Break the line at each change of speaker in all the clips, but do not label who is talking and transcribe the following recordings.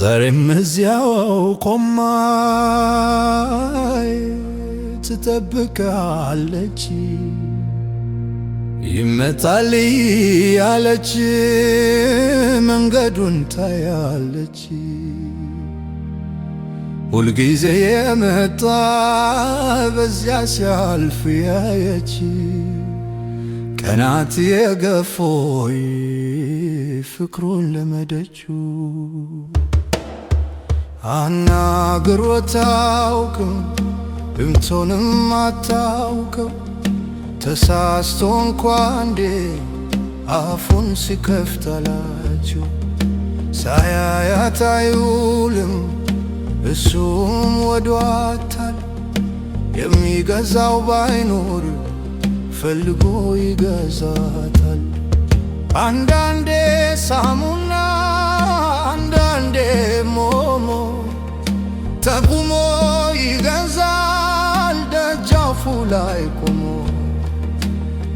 ዛሬም እዚያው ቆማይ ትጠብቃለች ይመጣል ያለች መንገዱን ታያለች ሁልጊዜ የመጣ በዚያ ሲያልፍ ያየች ቀናት የገፎይ ፍቅሩን ለመደችው አናግሮት አታውቅም ድምፁንም አታውቅም ተሳስቶ እንኳን እንዴ አፉን ሲከፍት አላችሁ ሳያያት አይውልም እሱም ወዷታል የሚገዛው ባይኖር ፈልጎ ይገዛታል አንዳንዴ ሳሙና አንዳንዴ ሞሞ ተቁሞ ይገዛል ደጃፉ ላይ ቆሞ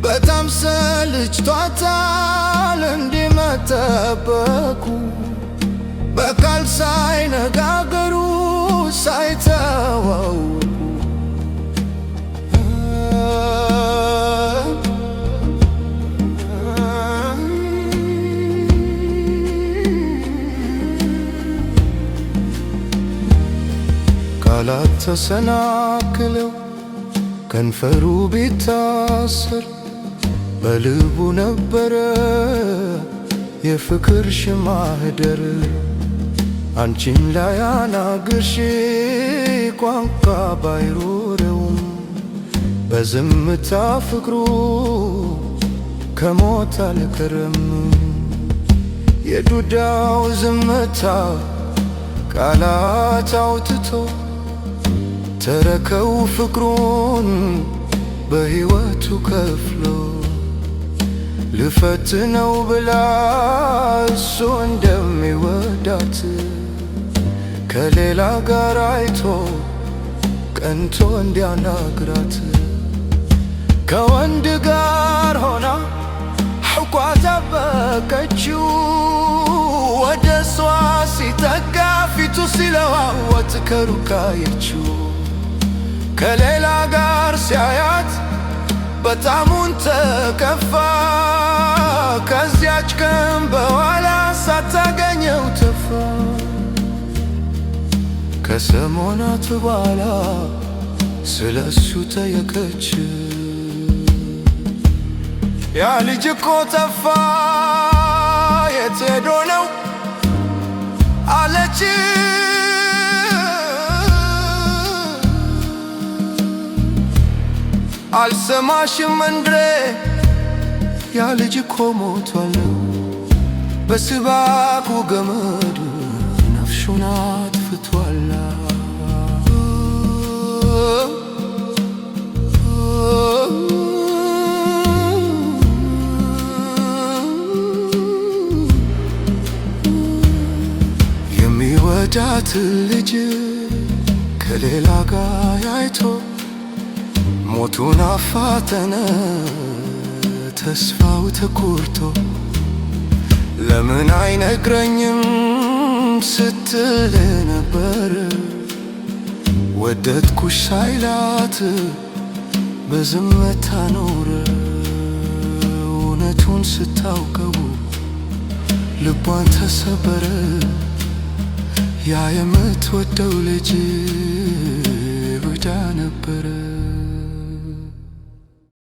በጣም ሰልችቷታል እንዲመጠበቁ በቃል ሳይነጋገሩ ሳይተዋወቁ ቃላት ተሰናክለው ከንፈሩ ቢታሰር በልቡ ነበረ የፍቅር ሽማህደር አንቺን ላያናግርሽ ቋንቋ ባይኖረውም በዝምታ ፍቅሩ ከሞት አልቀረም የዱዳው ዝምታ ቃላት አውጥቶ ተረከው ፍቅሩን በሕይወቱ ከፍሎ ልፈትነው ብላ እሱ እንደሚወዳት ከሌላ ጋር አይቶ ቀንቶ እንዲያናግራት ከወንድ ጋር ሆና ሕቋ ጠበቀችው ወደ እሷ ሲጠጋ ፊቱ ሲለዋወጥ ከሩቅ አየችው ከሌላ ጋር ሲያያት በጣሙን ተከፋ ከዚያች ቀን በኋላ ሳታገኘው ተፋ ከሰሞናት በኋላ ስለ እሱ ጠየቀች ያ ልጅ እኮ ጠፋ የት ሄዶ ነው አለች አልሰማሽም እንድሬ ያ ልጅ እኮ ሞቷል በስባኩ ገመድ ነፍሱን አጥፍቷል የሚወዳት ልጅ ከሌላ ጋር አይቶ ሞቱን አፋጠነ ተስፋው ተቆርጦ ለምን አይነግረኝም ስትል ነበር ወደድኩሽ ሳይላት በዝምታ ኖረ እውነቱን ስታውቀው ልቧን ተሰበረ ያ የምትወደው ልጅ